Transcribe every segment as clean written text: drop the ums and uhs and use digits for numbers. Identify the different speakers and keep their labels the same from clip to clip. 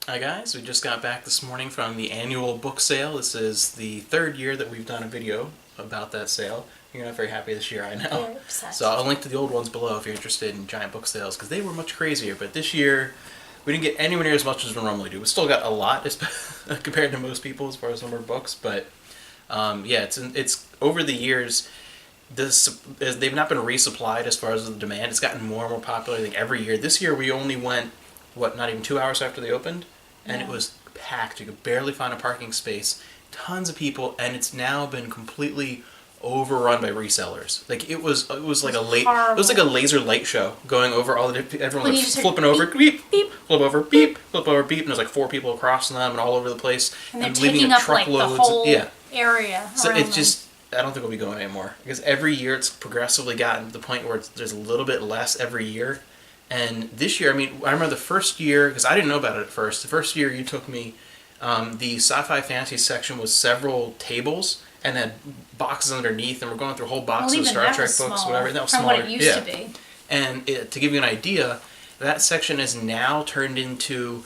Speaker 1: Hi guys, we just got back this morning from the annual book sale. This is the third year that we've done a video about that sale. You're not very happy this year, I know.
Speaker 2: Very upset.
Speaker 1: So I'll link to the old ones below if you're interested in giant book sales, because they were much crazier. But this year, we didn't get anywhere near as much as we normally do. We still got a lot compared to most people as far as number of books, but yeah, it's over the years. They've not been resupplied as far as the demand. It's gotten more and more popular, I think, every year. This year we only went, not even 2 hours after they opened? And it was packed. You could barely find a parking space. Tons of people, and it's now been completely overrun by resellers. Like it was like a laser light show going over all the everyone was flipping over, beep, beep, flip over, beep, flip over, beep, and there's like 4 people across them and all over the place,
Speaker 2: and they're taking up like the whole area.
Speaker 1: So it's just, I don't think we'll be going anymore because every year it's progressively gotten to the point where there's a little bit less every year. And this year, I mean, I remember the first year, because I didn't know about it at first. The first year you took me, the sci-fi fantasy section was several tables and had boxes underneath, and we're going through a whole box of Star Trek books, whatever. That was
Speaker 2: from
Speaker 1: smaller.
Speaker 2: What it used to be.
Speaker 1: And to give you an idea, that section is now turned into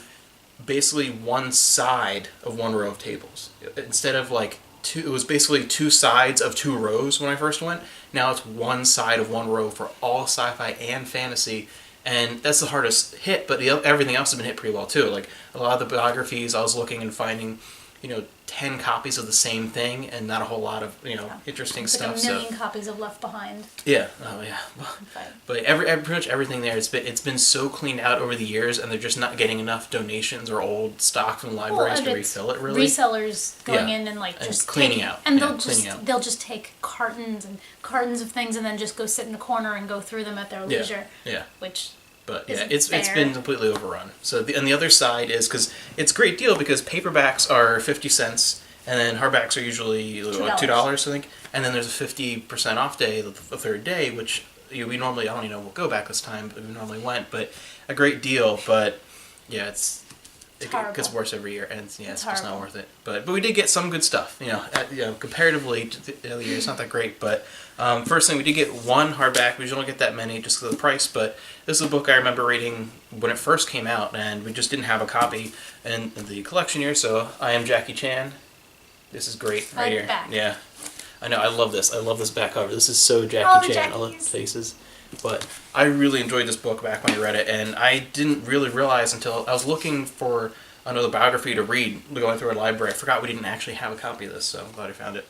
Speaker 1: basically one side of one row of tables. Instead of like two, it was basically 2 sides of 2 rows when I first went. Now it's one side of one row for all sci-fi and fantasy. And that's the hardest hit, but everything else has been hit pretty well too. Like a lot of the biographies, I was looking and finding, 10 copies of the same thing, and not a whole lot of interesting
Speaker 2: it's
Speaker 1: stuff.
Speaker 2: Like a million copies of Left Behind.
Speaker 1: Yeah, oh yeah. But pretty much everything there, it's been so cleaned out over the years, and they're just not getting enough donations or old stock from libraries to refill it. Really,
Speaker 2: resellers going in and just
Speaker 1: cleaning out,
Speaker 2: and they'll just take cartons and cartons of things and then just go sit in a corner and go through them at their leisure.
Speaker 1: Yeah.
Speaker 2: Which.
Speaker 1: But yeah, it's been completely overrun. So and the other side is, because it's a great deal because paperbacks are 50 cents and then hardbacks are usually $2, I think. And then there's a 50% off day the third day, which we normally, I don't even know, we'll go back this time, but we normally went. But a great deal. But yeah, it gets worse every year, and it's just not worth it. But we did get some good stuff. Comparatively to the other year, it's not that great. But first thing, we did get one hardback. We usually don't get that many just because of the price. But this is a book I remember reading when it first came out, and we just didn't have a copy in the collection year. So I Am Jackie Chan. This is great right here.
Speaker 2: Back.
Speaker 1: Yeah, I know. I love this. I love this back cover. This is so Jackie Chan. I love the faces. But I really enjoyed this book back when I read it, and I didn't really realize until I was looking for another biography to read, going through our library. I forgot we didn't actually have a copy of this, so I'm glad I found it.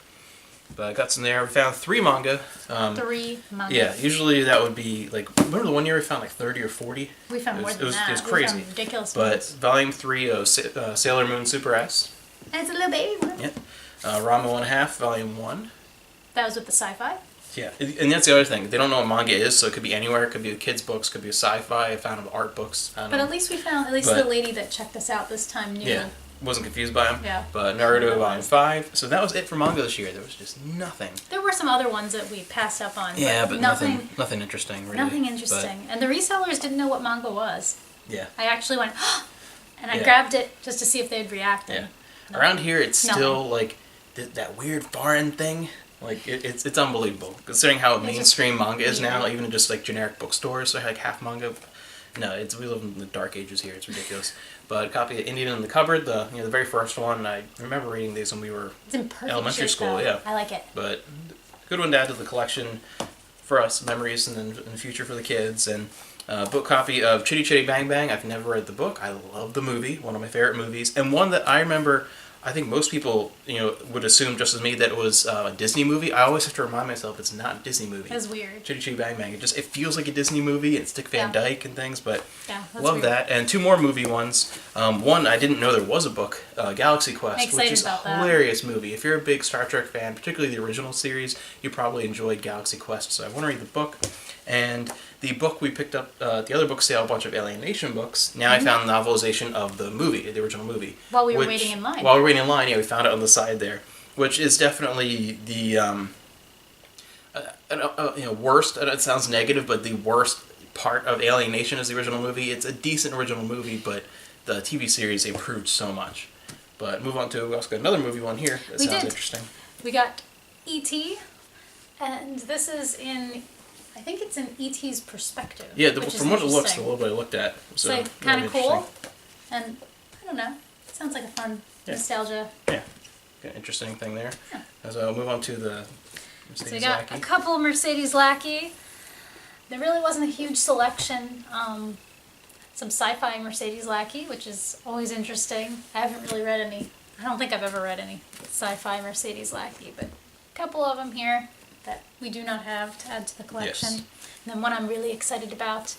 Speaker 1: But I got some there. We found 3 manga.
Speaker 2: 3 manga.
Speaker 1: Yeah, usually that would be like, remember the one year we found like 30 or 40?
Speaker 2: We found more than that.
Speaker 1: It was crazy.
Speaker 2: We found ridiculous
Speaker 1: But
Speaker 2: ones.
Speaker 1: volume 3 of Sailor Moon Super S.
Speaker 2: And it's a little baby one.
Speaker 1: Yep. Rama 1/2, volume 1.
Speaker 2: That was with the sci-fi?
Speaker 1: Yeah, and that's the other thing. They don't know what manga is, so it could be anywhere. It could be kids' books, could be sci-fi. I found them art books.
Speaker 2: But at least the lady that checked us out this time knew.
Speaker 1: Yeah, wasn't confused by them.
Speaker 2: Yeah.
Speaker 1: But Naruto volume 5. So that was it for manga this year. There was just nothing.
Speaker 2: There were some other ones that we passed up on.
Speaker 1: Yeah, but nothing interesting, really.
Speaker 2: Nothing interesting. And the resellers didn't know what manga was.
Speaker 1: Yeah.
Speaker 2: I actually went, and I grabbed it just to see if they'd react.
Speaker 1: Yeah. Around here, it's still like that weird foreign thing. Like it's unbelievable considering how mainstream manga is now. Even just like generic bookstores, so like half manga. No, we live in the dark ages here. It's ridiculous. But a copy of Indian in the Cupboard, the very first one. I remember reading these when we were in elementary school. Though. Yeah,
Speaker 2: I like it.
Speaker 1: But good one to add to the collection for us, memories, and then in the future for the kids. And book copy of Chitty Chitty Bang Bang. I've never read the book. I love the movie. One of my favorite movies, and one that I remember. I think most people, would assume just as me that it was a Disney movie. I always have to remind myself it's not a Disney movie.
Speaker 2: That's weird.
Speaker 1: Chitty Chitty Bang Bang. It feels like a Disney movie. It's Dick Van Dyke and things, but love
Speaker 2: weird.
Speaker 1: that. And 2 more movie ones. One, I didn't know there was a book, Galaxy Quest, which is a hilarious movie. If you're a big Star Trek fan, particularly the original series, you probably enjoyed Galaxy Quest. So I want to read the book. And the book we picked up, the other book sale, a bunch of Alien Nation books. Now I found the novelization of the movie, the original movie.
Speaker 2: While we were waiting in line.
Speaker 1: While we were waiting in line, we found it on the side there, which is definitely the worst. It sounds negative, but the worst part of Alien Nation is the original movie. It's a decent original movie, but the TV series improved so much. But move on to, we also got another movie one here that sounds interesting.
Speaker 2: We got E.T., and this is in... I think it's in E.T.'s perspective.
Speaker 1: Yeah, from what it looks, the little bit I looked at.
Speaker 2: So it's like kind of cool. And don't know. Sounds like a fun nostalgia.
Speaker 1: Yeah. Got an interesting thing there. Yeah. So I'll move on to the Mercedes
Speaker 2: So we got
Speaker 1: Lackey.
Speaker 2: a couple of Mercedes Lackey. There really wasn't a huge selection. Some sci-fi Mercedes Lackey, which is always interesting. I haven't really read any. I don't think I've ever read any sci-fi Mercedes Lackey, but a couple of them here that we do not have to add to the collection.
Speaker 1: Yes.
Speaker 2: And then one I'm really excited about,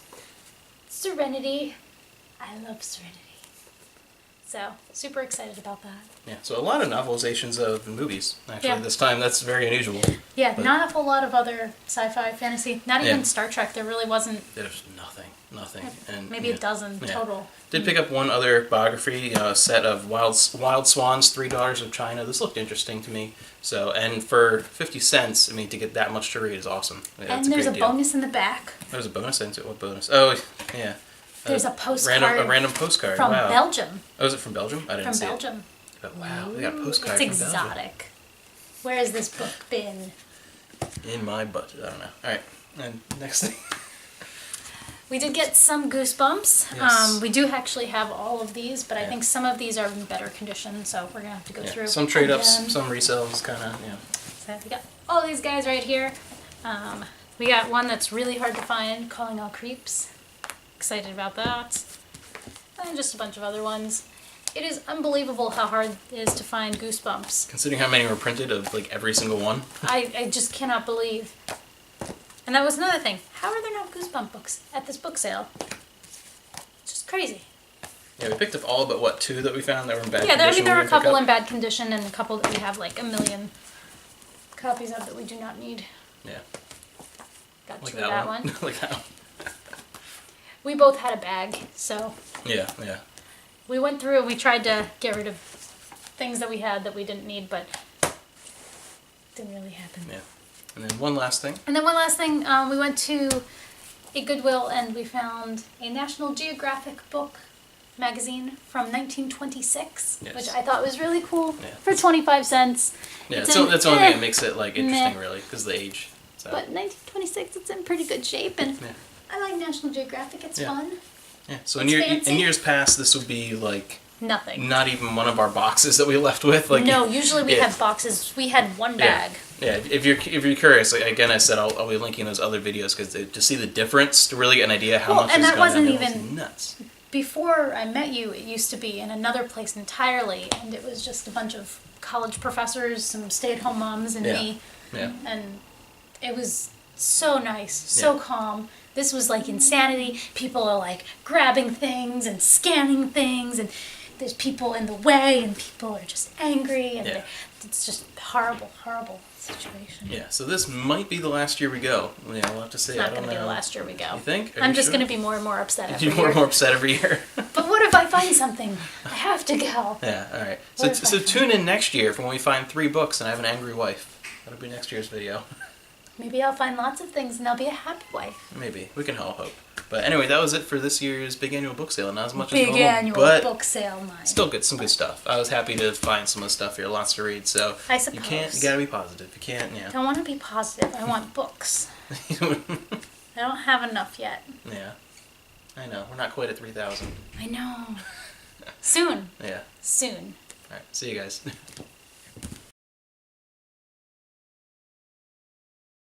Speaker 2: Serenity. I love Serenity. So, super excited about that.
Speaker 1: Yeah, so a lot of novelizations of movies, actually, this time. That's very unusual.
Speaker 2: Yeah,
Speaker 1: But
Speaker 2: not a whole lot of other sci-fi fantasy. Not even Star Trek. There really wasn't.
Speaker 1: There's nothing. And
Speaker 2: Maybe a dozen total.
Speaker 1: Did pick up one other biography, a set of Wild Swans, $3 of China. This looked interesting to me. So, and for 50 cents, I mean, to get that much to read is awesome.
Speaker 2: And there's a bonus in the back.
Speaker 1: There's a bonus into it. What bonus? Oh, yeah.
Speaker 2: There's a postcard.
Speaker 1: A random postcard.
Speaker 2: From
Speaker 1: wow.
Speaker 2: Belgium.
Speaker 1: Oh, is it from Belgium? I didn't see it.
Speaker 2: From Belgium.
Speaker 1: But wow, they got a postcard
Speaker 2: It's
Speaker 1: from
Speaker 2: exotic.
Speaker 1: Belgium.
Speaker 2: Where has this book been?
Speaker 1: In my budget. I don't know. All right. And next thing.
Speaker 2: We did get some Goosebumps.
Speaker 1: Yes.
Speaker 2: We do actually have all of these, but I think some of these are in better condition, so we're going to have to go through.
Speaker 1: Some trade-ups,
Speaker 2: again.
Speaker 1: some resells, kind of,
Speaker 2: So we got all these guys right here. We got one that's really hard to find, Calling All Creeps. Excited about that. And just a bunch of other ones. It is unbelievable how hard it is to find Goosebumps.
Speaker 1: Considering how many were printed of, like, every single one.
Speaker 2: I just cannot believe. And that was another thing. How are there no Goosebump books at this book sale? It's just crazy.
Speaker 1: Yeah, we picked up all but, what, 2 that we found that were in bad condition?
Speaker 2: Yeah, there are a couple in bad condition and a couple that we have like a million copies of that we do not need.
Speaker 1: Yeah.
Speaker 2: Got
Speaker 1: Like
Speaker 2: two of that one.
Speaker 1: Like that one.
Speaker 2: We both had a bag, so
Speaker 1: Yeah.
Speaker 2: we went through and we tried to get rid of things that we had that we didn't need, but didn't really happen.
Speaker 1: Yeah. And then one last thing.
Speaker 2: We went to a Goodwill and we found a National Geographic book magazine from 1926, which I thought was really cool for 25 cents.
Speaker 1: Yeah, that's the only thing that makes it like interesting, really, because the age. So.
Speaker 2: But 1926, it's in pretty good shape, and I like National Geographic. It's fun.
Speaker 1: Yeah. So in years past, this would be like
Speaker 2: nothing.
Speaker 1: Not even one of our boxes that we left with. Like
Speaker 2: no, usually we have boxes. We had one bag.
Speaker 1: Yeah. If you're curious, like, again, I said I'll be linking those other videos because to see the difference, to really get an idea how much.
Speaker 2: And
Speaker 1: has
Speaker 2: that
Speaker 1: gone
Speaker 2: wasn't
Speaker 1: down,
Speaker 2: even
Speaker 1: nuts.
Speaker 2: Before I met you, it used to be in another place entirely, and it was just a bunch of college professors, some stay-at-home moms, and me.
Speaker 1: Yeah.
Speaker 2: And it was so nice, so calm. This was like insanity. People are like grabbing things and scanning things, and there's people in the way, and people are just angry, and it's just horrible, horrible situation.
Speaker 1: Yeah, so this might be the last year we go. Yeah, we'll have to see.
Speaker 2: It's not going to be the last year we go.
Speaker 1: You think?
Speaker 2: I'm just going to be more and more upset every year.
Speaker 1: You're more and more upset every year.
Speaker 2: But what if I find something? I have to go.
Speaker 1: Yeah, all right. So tune in next year for when we find 3 books and I have an angry wife. That'll be next year's video.
Speaker 2: Maybe I'll find lots of things and I'll be a happy wife.
Speaker 1: Maybe. We can all hope. But anyway, that was it for this year's big annual book sale. Not as much as normal,
Speaker 2: big annual book sale, mine.
Speaker 1: Still good, some good stuff. I was happy to find some of the stuff here, lots to read. So
Speaker 2: I suppose.
Speaker 1: You gotta be positive. You can't,
Speaker 2: I don't want to be positive. I want books. I don't have enough yet.
Speaker 1: Yeah. I know. We're not quite at 3,000.
Speaker 2: I know. Soon.
Speaker 1: Yeah.
Speaker 2: Soon.
Speaker 1: All right. See you guys.